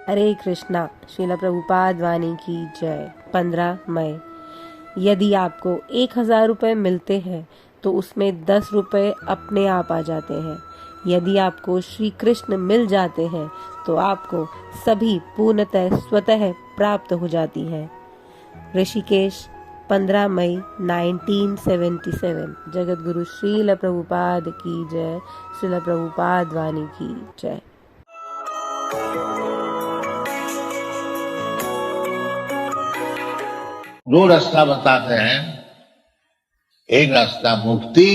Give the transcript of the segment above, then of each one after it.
हरे कृष्णा। श्रील प्रभुपाद वाणी की जय। 15 मई। यदि आपको 1000 रुपये मिलते हैं तो उसमें 10 रुपये अपने आप आ जाते हैं। यदि आपको श्री कृष्ण मिल जाते हैं तो आपको सभी पूर्णतः स्वतः प्राप्त हो जाती हैं। ऋषिकेश, 15 मई 1977। जगत गुरु श्रील प्रभुपाद की जय। श्रील प्रभुपाद वाणी की जय। दो रास्ता बताते हैं, एक रास्ता मुक्ति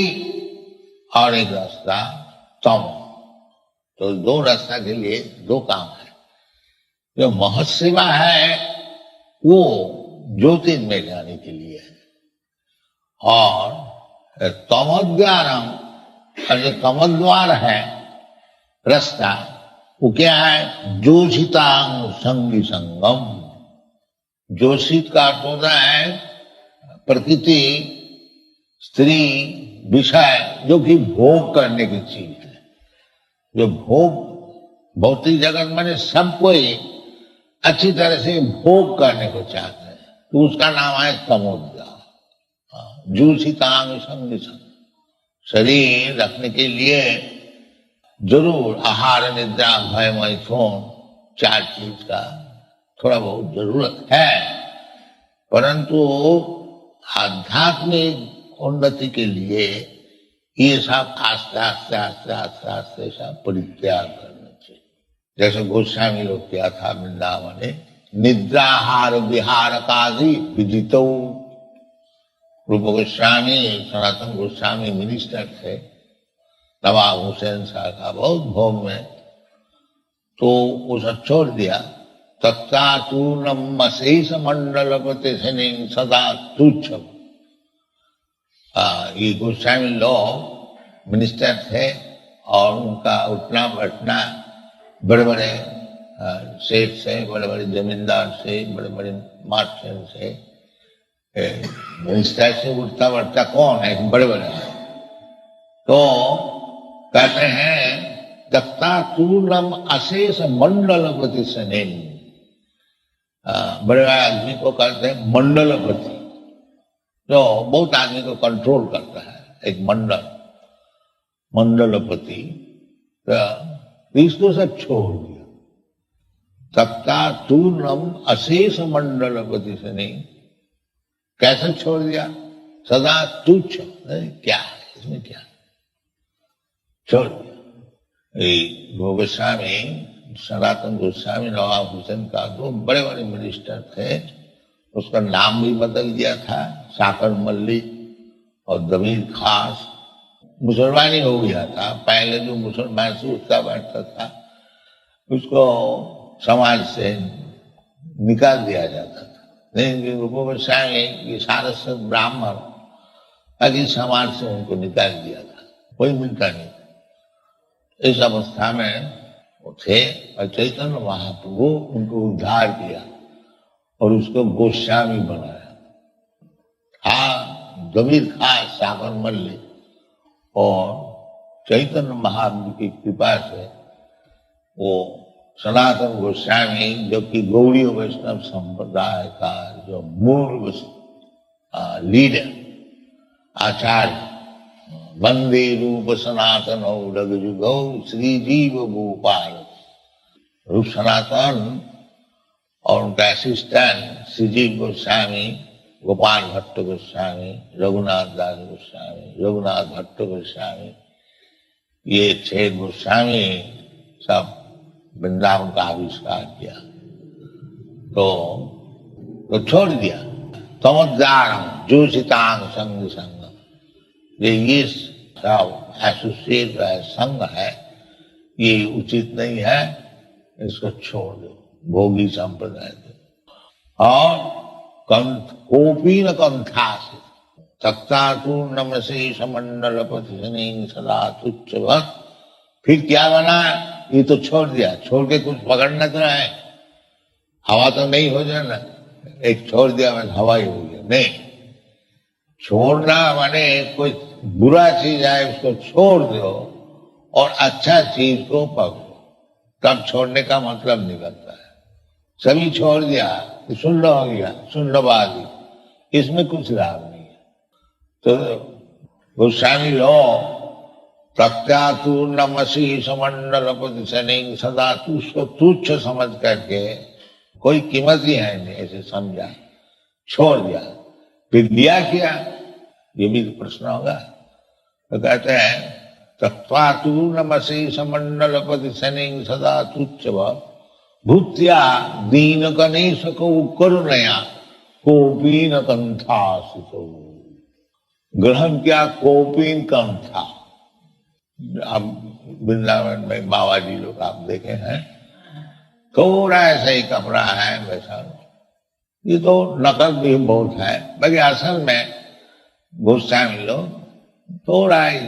और एक रास्ता तम। तो दो रास्ता के लिए दो काम है। जो महत्सेवा है वो ज्योतिर्मय जाने के लिए है, और तमोद्वारम और जो तमोद्वार है रास्ता वो क्या है? जोषितांग संगी संगम। जोषित का अर्थ होता है प्रकृति, स्त्री, विषय, जो कि भोग करने की चीज है। जो भोग भौतिक जगत में सब कोई अच्छी तरह से भोग करने को चाहते हैं, तो उसका नाम है तमोद्वार। जूषितांग संग संग। शरीर रखने के लिए जरूर आहार, निद्रा, भय, मैथुन, चार चीज का थोड़ा बहुत जरूरत है, परंतु आध्यात्मिक उन्नति के लिए ये सब आस्ते आस्ते आस्ते आस्ते आस्ते सब परित्याग करना चाहिए। जैसे गोस्वामी लोग किया था वृंदावन में, निद्राहार विहार काजी विदितो। रूप गोस्वामी, सनातन गोस्वामी मिनिस्टर थे नवाब हुसैन शाह का बहुत भोग में, तो वो सब छोड़ दिया। तत्तातूर्णम अशेष मंडलपति शनि सदा तुच्छ। ये गोस्वामी लोग मिनिस्टर थे और उनका उठना बैठना बड़े बड़े सेठ से, बड़े बड़े जमींदार से, बड़े बड़े मार्चेंट से, मिनिस्टर से उठता बैठता कौन है? बड़े बड़े। तो कहते हैं तत्तातूर्णम अशेष मंडलपति शनि। बड़े बड़े आदमी को कहते हैं मंडलपति, जो बहुत आदमी को कंट्रोल करता है, एक मंडल, मंडलपति। तो इसको सब छोड़ दिया। तत्तातूर्णम अशेष मंडलपति से नहीं, कैसे छोड़ दिया? सदा तुच्छ। क्या है इसमें, क्या छोड़ दिया। गोस्वामी, सनातन गोस्वामी नवाब हुसैन का दो बड़े बड़े मिनिस्टर थे, उसका नाम भी बदल दिया था, साकर मल्ली और दमीर खास। मुसलमानी हो गया था। पहले जो मुसलमान से उठता बैठता था उसको समाज से निकाल दिया जाता था। लेकिन रूप गोस्वामी ये सारस्वत ब्राह्मण अभी समाज से उनको निकाल दिया था, कोई मिलता नहीं। इस अवस्था में वो थे और चैतन्य महाप्रभु उनको उद्धार किया और उसको गोस्वामी बनाया। हाँ, गंभीर खास सागर मल्ली और चैतन्य महाप्रभु की कृपा से वो सनातन गोस्वामी, जो कि गौड़ीय वैष्णव संप्रदाय का जो मूल लीडर आचार्य, वंदे रूप सनातन जुगौ श्री जीव गोपाल। रूप सनातन और उनका असिस्टेंट श्रीजीव गोस्वामी, गोपाल भट्ट गोस्वामी, रघुनाथ दास गोस्वामी, रघुनाथ भट्ट गोस्वामी, ये 6 गोस्वामी सब वृंदावन का आविष्कार किया। तो छोड़ दिया। तमोद्वारम जोषितांग संग संग। ये सब एसोसिएट जो है, संग है, ये उचित नहीं है, इसको छोड़ दो, भोगी संप्रदाय दो। और कोपी न कंथा से तत्तातूर्णम शेष मंडलपति शनि सदा तुच्छ। फिर क्या बना? ये तो छोड़ दिया, छोड़ के कुछ पकड़ना तो है, हवा तो नहीं हो जाना। एक छोड़ दिया मैं हवा ही हो गया, नहीं। छोड़ना माने कोई बुरा चीज है उसको छोड़ दो और अच्छा चीज को पकड़ो, तब छोड़ने का मतलब निकलता है। सभी छोड़ दिया, शून्य हो गया, शून्यवादी, इसमें कुछ लाभ नहीं है। तो गोस्वामी लो प्रत्यातूर्णमसी समंडलपति शनि, सदा तुझको तुच्छ समझ करके कोई कीमत ही है नहीं ऐसे समझा, छोड़ दिया। फिर दिया क्या, ये भी तो प्रश्न होगा। तो कहते हैं तत्वातूर्णमसी समंडलपति शनि, सदा तुच्छ भूत्या दीन गणेश को करुणया कोपीन कंथा सुतो। ग्रहण किया कोपीन कंथा। अब वृंदावन में बाबा जी लोग आप देखे हैं, थोड़ा ऐसा ही कपड़ा है वैसा, ये तो नकल भी बहुत है, बाकी असल में गोस्वामी लोग थोड़ा ही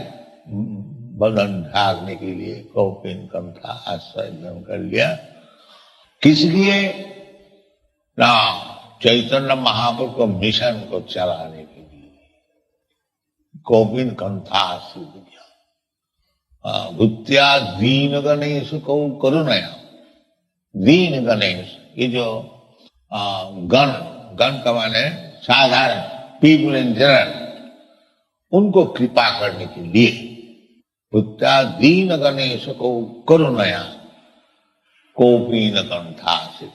बदन ढाकने के लिए कौपिन कंथा आश्रय ग्रहण कर लिया। किस लिए ना, चैतन्य महाप्रभु को मिशन को चलाने के लिए कौपिन कंथा सिद्ध किया। भूत्या दीन गणेश को करुणया, दीन गणेश, ये जो गण, गण का माने साधारण पीपल इन जनरल, उनको कृपा करने के लिए भूत्या दीन गणेश को करुणया कोपीन कंथा सिद्ध।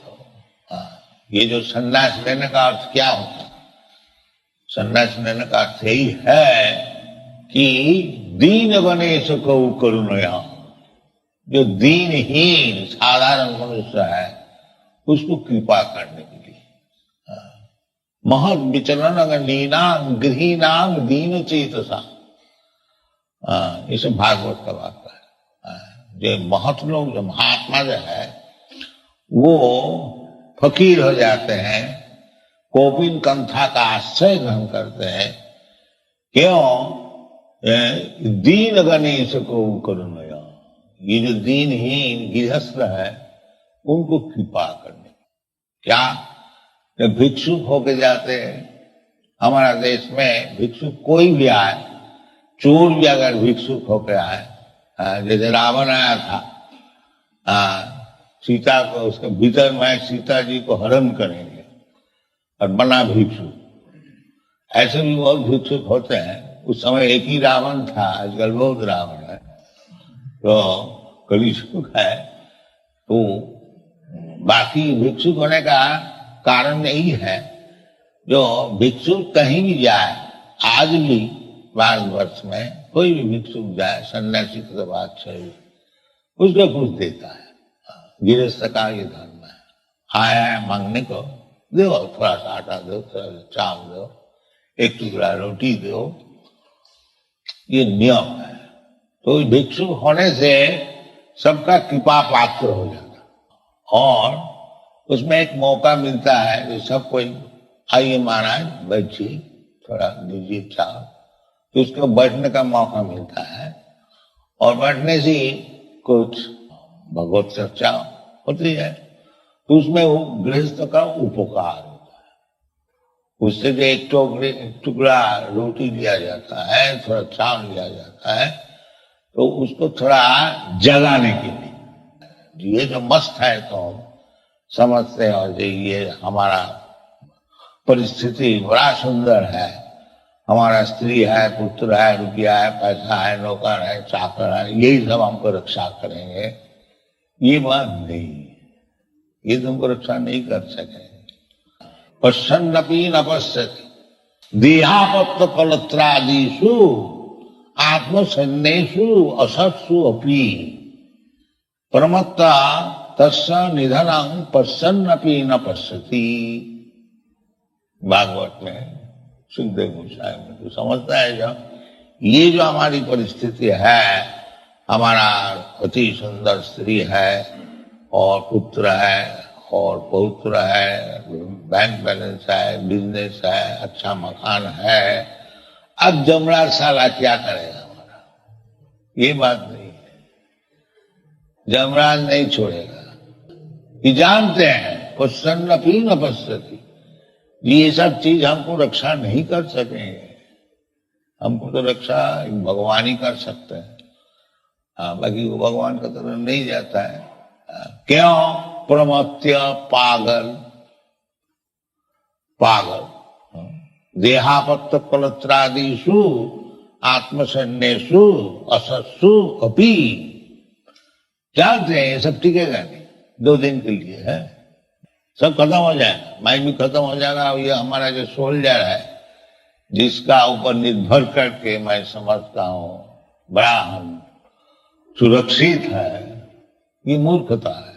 ये जो संन्यास लेने का अर्थ क्या होता है? संन्यास लेने का अर्थ यही है कि दीन गणेश को करुणया, जो दीनहीन साधारण मनुष्य है उसको कृपा करने के लिए। महत विचलन नीनाम गृहीनाम दीन चेतसा, इसे भागवत का वाक्य है। जो महत लोग, जो महात्मा जो है, वो फकीर हो जाते हैं, कोपिन कंथा का आश्रय ग्रहण करते हैं। क्यों? दीन गणेश को करुणया, ये जो दीनहीन गृहस्थ है उनको कृपा करने। क्या? जब भिक्षुक होके जाते हैं, हमारा देश में भिक्षुक कोई भी आए, चोर भी अगर भिक्षुक होके आए, जैसे रावण आया था, सीता को, उसके भीतर में सीता जी को हरण करेंगे और बना भिक्षुक। ऐसे भी बहुत भिक्षुक होते हैं। उस समय एक ही रावण था, आजकल बहुत रावण है, तो कलियुग है। तो बाकी भिक्षुक होने का कारण यही है, जो भिक्षुक कहीं भी जाए, आज भी भारतवर्ष में कोई भी भिक्षुक जाए, सन्यासी के बाद चाहिए उसको कुछ देता है। गृहस्थ का ये धर्म है, आया है मांगने को, दो, थोड़ा सा आटा दो, थोड़ा सा चावल दो, एक टुकड़ा रोटी दो, ये नियम है। तो भिक्षुक होने से सबका कृपा पात्र हो जाता, और उसमें एक मौका मिलता है कि सब कोई आइए महाराज बैठिए, थोड़ा दीजिए चावल, तो उसको बैठने का मौका मिलता है, और बैठने से कुछ भगवत चर्चा होती है, तो उसमें वो गृहस्थ का उपकार होता है। उससे जो एक टुकड़ा रोटी दिया जाता है, थोड़ा चावल दिया जाता है, तो उसको थोड़ा जगाने के लिए। ये जो मस्त है तो समझते हैं, और ये हमारा परिस्थिति बड़ा सुंदर है, हमारा स्त्री है, पुत्र है, रुपया है, पैसा है, नौकर है, चाकर है, यही सब हमको रक्षा करेंगे, ये बात नहीं, ये तुमको रक्षा नहीं कर सके। पश्यन्नपि न पश्यति देहापत्त कलत्रादिषु आत्मसन्नेषु असत्सु अपि प्रमत्ता तस्य निधनं पश्यन्नपि न पश्यति। भागवत में सुखदेव गोस्वामी में तो समझता है, जो ये जो हमारी परिस्थिति है, हमारा अति सुंदर स्त्री है और पुत्र है और पौत्र है, बैंक बैलेंस है, बिजनेस है, अच्छा मकान है, अब जमराज साला क्या करेगा हमारा? ये बात नहीं है, जमराज नहीं छोड़ेगा। ये जानते हैं पश्यन्नपि न पश्यति, ये सब चीज हमको रक्षा नहीं कर सकेंगे, हमको तो रक्षा भगवान ही कर सकते हैं। बाकी वो भगवान का तरफ नहीं जाता है। क्यों? अप्रमत्य पागल, पागल देहापत्त कलत्रादिषु आत्मसन्नेषु असत्सु अपि जानते हैं, ये सब टिकेगा नहीं, 2 दिन के लिए है, सब खत्म हो जाएगा, माइंड भी खत्म हो जाएगा। ये हमारा जो सोल्जर है जिसका ऊपर निर्भर करके मैं समझता हूं बड़ा हम सुरक्षित है, ये मूर्खता है।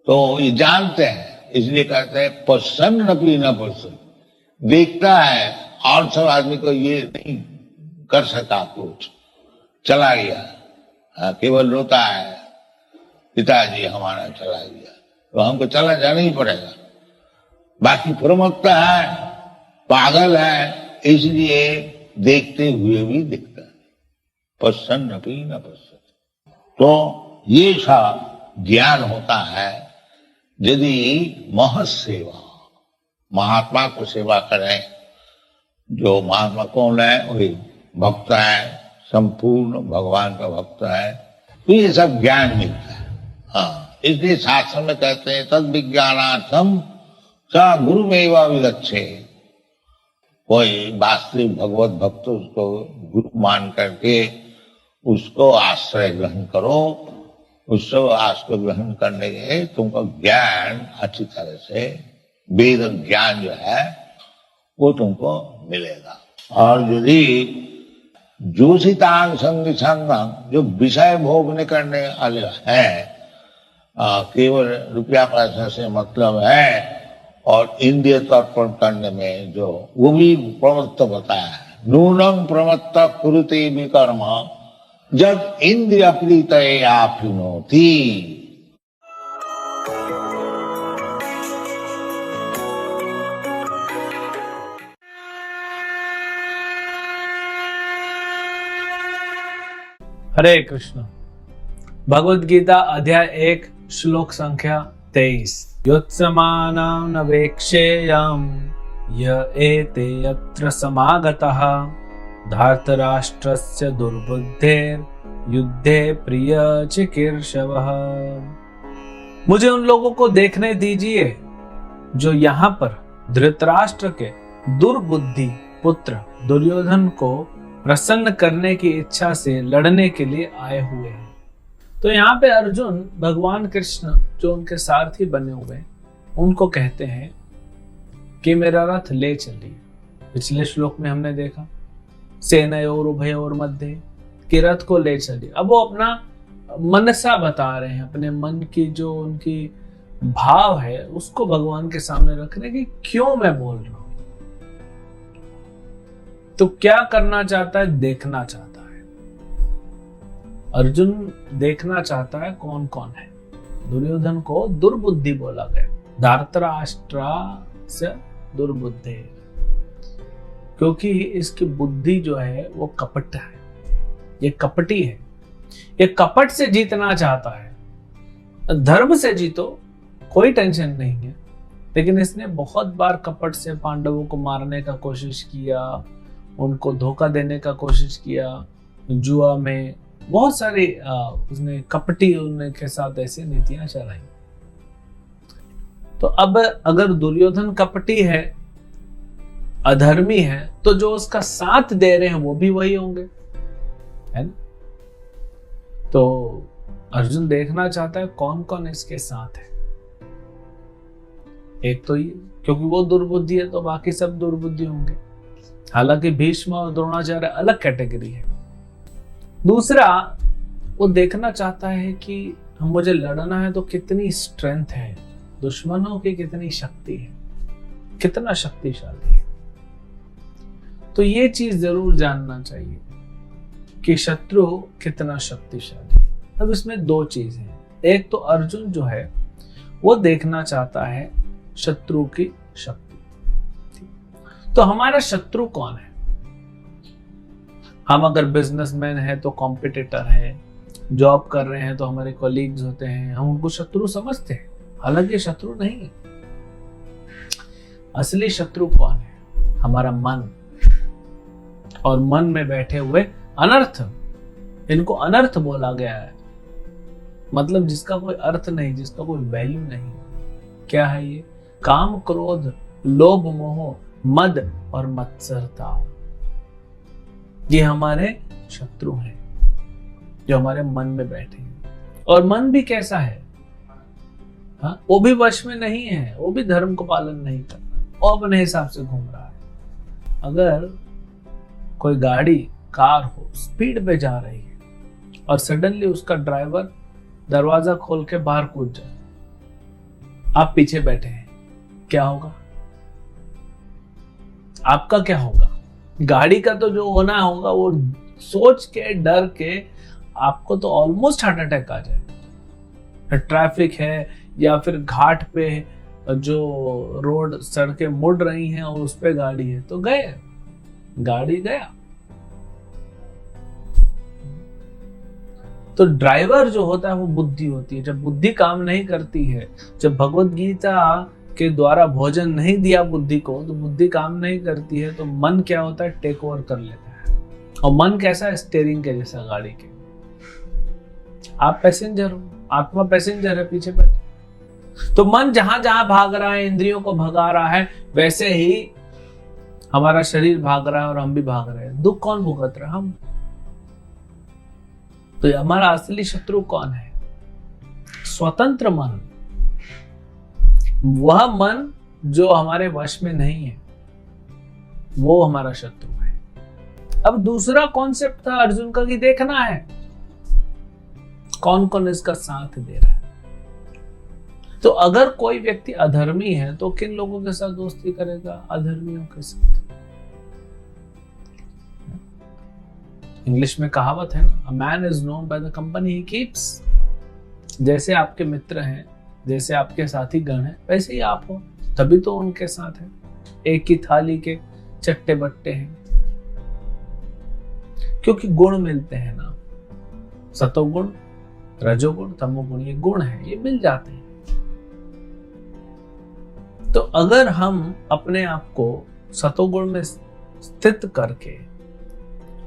तो ये जानते हैं, इसलिए कहते हैं प्रसन्न भी न प्रसन्न, देखता है और सब आदमी को ये नहीं कर सका, कुछ चला गया, केवल रोता है पिताजी हमारा चला गया, तो हमको चला जाना ही पड़ेगा। बाकी प्रमुखता है, पागल है, इसलिए देखते हुए भी दिखता है, प्रसन्न भी न प्रसन्न। तो ये सा ज्ञान होता है यदि महत् सेवा, महात्मा को सेवा करें। जो महात्मा कौन है? वही भक्त है, संपूर्ण भगवान का भक्त है, तो ये सब ज्ञान मिलता है। हाँ, इसलिए शास्त्र में कहते हैं तद विज्ञानार्थम स गुरुमेव विगच्छे। कोई वास्तविक भगवत भक्त उसको गुरु मान करके उसको आश्रय ग्रहण करो, उसको आश्रय ग्रहण करने के तुमको ज्ञान अच्छी तरह से, वेद ज्ञान जो है वो तुमको मिलेगा। और यदि जोशितांग संग संगम, जो विषय भोगने करने वाले हैं, केवल रुपया पैसा से मतलब है और इंद्रिय तर्पण करने में जो वो भी प्रवृत्त बताया है, नूनम प्रमत्त कुरुते विकर्म जब इंद्रिय प्रीतये आपनोति। हरे कृष्ण। भगवद गीता अध्याय 1 श्लोक संख्या 23। योत्समानां न वेक्षेयं य एते यत्र समागतः धार्तराष्ट्रस्य दुर्बुद्धेर युद्धे प्रिय चिकीर्षवः। मुझे उन लोगों को देखने दीजिए जो यहाँ पर धृतराष्ट्र के दुर्बुद्धि पुत्र दुर्योधन को प्रसन्न करने की इच्छा से लड़ने के लिए आए हुए हैं। तो यहाँ पे अर्जुन भगवान कृष्ण जो उनके सारथी बने हुए हैं उनको कहते हैं कि मेरा रथ ले चलिए। पिछले श्लोक में हमने देखा सेनयोर उभयोर मध्य कि रथ को ले चलिए। अब वो अपना मनसा बता रहे हैं, अपने मन की जो उनकी भाव है उसको भगवान के सामने रखने की क्यों मैं बोल रहा हूं। तो क्या करना चाहता है? देखना चाहता है। अर्जुन देखना चाहता है कौन कौन है। दुर्योधन को दुर्बुद्धि बोला गया, धार्तराष्ट्र से दुर्बुद्धि, क्योंकि इसकी बुद्धि जो है वो कपट है, ये कपटी है, ये कपट से जीतना चाहता है। धर्म से जीतो कोई टेंशन नहीं है, लेकिन इसने बहुत बार कपट से पांडवों को मारने का कोशिश किया, उनको धोखा देने का कोशिश किया, जुआ में बहुत सारी उसने कपटी उनके साथ ऐसी नीतियां चलाई। तो अब अगर दुर्योधन कपटी है, अधर्मी है, तो जो उसका साथ दे रहे हैं वो भी वही होंगे, है ना। तो अर्जुन देखना चाहता है कौन कौन इसके साथ है। एक तो ये, क्योंकि वो दुर्बुद्धि है तो बाकी सब दुर्बुद्धि होंगे। हालांकि भीष्म और द्रोणाचार्य अलग कैटेगरी है। दूसरा, वो देखना चाहता है कि हम मुझे लड़ना है तो कितनी स्ट्रेंथ है, दुश्मनों की कितनी शक्ति है, कितना शक्तिशाली है। तो ये चीज जरूर जानना चाहिए कि शत्रु कितना शक्तिशाली है। अब इसमें दो चीजें हैं। एक तो अर्जुन जो है वो देखना चाहता है शत्रु की शक्ति। तो हमारा शत्रु कौन है? हम अगर बिजनेसमैन है तो कॉम्पिटिटर है, जॉब कर रहे हैं तो हमारे कॉलीग्स होते हैं, हम उनको शत्रु समझते हैं, हालांकि शत्रु नहीं है। असली शत्रु कौन है? हमारा मन और मन में बैठे हुए अनर्थ। इनको अनर्थ बोला गया है। मतलब जिसका कोई अर्थ नहीं, जिसका कोई वैल्यू नहीं। क्या है ये? काम, क्रोध, लोभ, मोह, मद और मत्सरता, ये हमारे शत्रु हैं जो हमारे मन में बैठे हैं। और मन भी कैसा है? हाँ, वो भी वश में नहीं है, वो भी धर्म को पालन नहीं कर रहा, वो अपने हिसाब से घूम रहा है। अगर कोई गाड़ी, कार हो, स्पीड पे जा रही है और सडनली उसका ड्राइवर दरवाजा खोल के बाहर कूद जाए, आप पीछे बैठे हैं, क्या होगा? आपका क्या होगा? गाड़ी का तो जो होना होगा वो सोच के, डर के आपको तो ऑलमोस्ट हार्ट अटैक आ जाए। ट्रैफिक है या फिर घाट पे जो रोड, सड़कें मुड़ रही हैं और उस पे गाड़ी है तो गए, गाड़ी गया। तो ड्राइवर जो होता है वो बुद्धि होती है। जब बुद्धि काम नहीं करती है, जब भगवत गीता के द्वारा भोजन नहीं दिया बुद्धि को, तो बुद्धि काम नहीं करती है, तो मन क्या होता है? टेक ओवर कर लेता है। और मन कैसा है? स्टीयरिंग के जैसा गाड़ी के। आप पैसेंजर हो, आत्मा पैसेंजर है पीछे बैठे। तो मन जहां जहां भाग रहा है, इंद्रियों को भगा रहा है, वैसे ही हमारा शरीर भाग रहा है और हम भी भाग रहे हैं। दुख कौन भुगत रहा? हम। तो हमारा असली शत्रु कौन है? स्वतंत्र मन, वह मन जो हमारे वश में नहीं है, वो हमारा शत्रु है। अब दूसरा कॉन्सेप्ट था अर्जुन का कि देखना है कौन कौन इसका साथ दे रहा है। तो अगर कोई व्यक्ति अधर्मी है तो किन लोगों के साथ दोस्ती करेगा? अधर्मियों के साथ। इंग्लिश में कहावत है ना, a man is known by the company he keeps. जैसे आपके मित्र हैं, जैसे आपके साथी गण हैं, वैसे ही आप हो, तभी तो उनके साथ है। एक ही थाली के चट्टे बट्टे हैं, क्योंकि गुण मिलते हैं ना, सतोगुण, रजोगुण, तमोगुण, ये गुण है, ये मिल जाते हैं। तो अगर हम अपने आप को सतोगुण में स्थित करके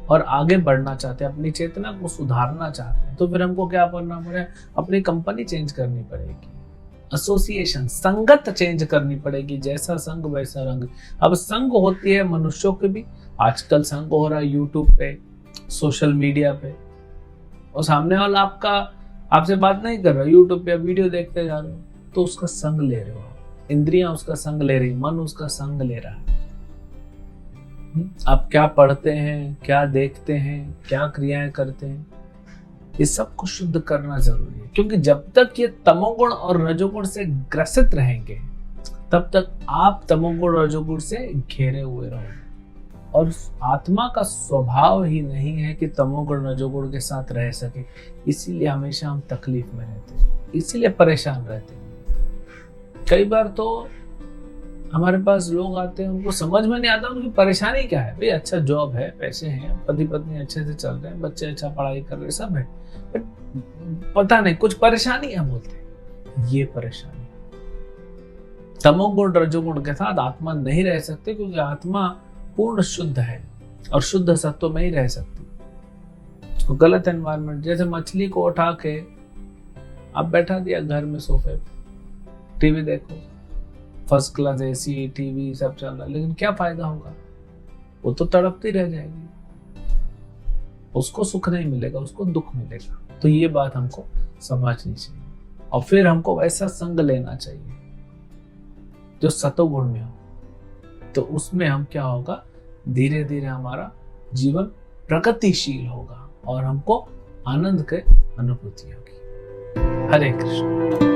और आगे बढ़ना चाहते हैं, अपनी चेतना को सुधारना चाहते हैं, तो फिर हमको क्या करना पड़ेगा? अपनी कंपनी चेंज करनी पड़ेगी, एसोसिएशन, संगत चेंज करनी पड़ेगी। जैसा संग वैसा रंग। अब संग होती है मनुष्यों के भी, आजकल संग हो रहा है यूट्यूब पे, सोशल मीडिया पे, और सामने वाला आपसे बात नहीं कर रहा, यूट्यूब पे वीडियो देखते जा रहे हो, तो उसका संग ले रहे हो। इंद्रियां उसका संग ले रही, मन उसका संग ले रहा है। आप क्या पढ़ते हैं, क्या देखते हैं, क्या क्रियाएं करते हैं, ये सब को शुद्ध करना जरूरी है। क्योंकि जब तक ये तमोगुण और रजोगुण से ग्रसित रहेंगे, तब तक आप तमोगुण रजोगुण से घेरे हुए रहोगे। और आत्मा का स्वभाव ही नहीं है कि तमोगुण रजोगुण के साथ रह सके। इसीलिए हमेशा हम तकलीफ में रहते हैं, इसीलिए परेशान रहते हैं। कई बार तो हमारे पास लोग आते हैं, उनको समझ में नहीं आता उनकी परेशानी क्या है। भाई अच्छा जॉब है, पैसे हैं, पति पत्नी अच्छे से चल रहे हैं, बच्चे अच्छा पढ़ाई कर रहे हैं, सब है, बट पता नहीं कुछ परेशानी है, बोलते हैं ये परेशानी। तमोगुण रजोगुण के साथ आत्मा नहीं रह सकती, क्योंकि आत्मा पूर्ण शुद्ध है और शुद्ध सत्व में ही रह सकती। तो गलत एनवायरनमेंट, जैसे मछली को उठा के आप बैठा दिया घर में सोफे पे, टीवी देखो, फर्स्ट क्लास एसी, टीवी सब चल रहा है, लेकिन क्या फायदा होगा? वो तो तड़पती रह जाएगी, उसको सुख नहीं मिलेगा, उसको दुख मिलेगा। तो ये बात हमको समझनी चाहिए, और फिर हमको वैसा संग लेना चाहिए जो सतोगुण में हो। तो उसमें हम क्या होगा, धीरे धीरे हमारा जीवन प्रगतिशील होगा और हमको आनंद की अनुभूति होगी। हरे कृष्ण।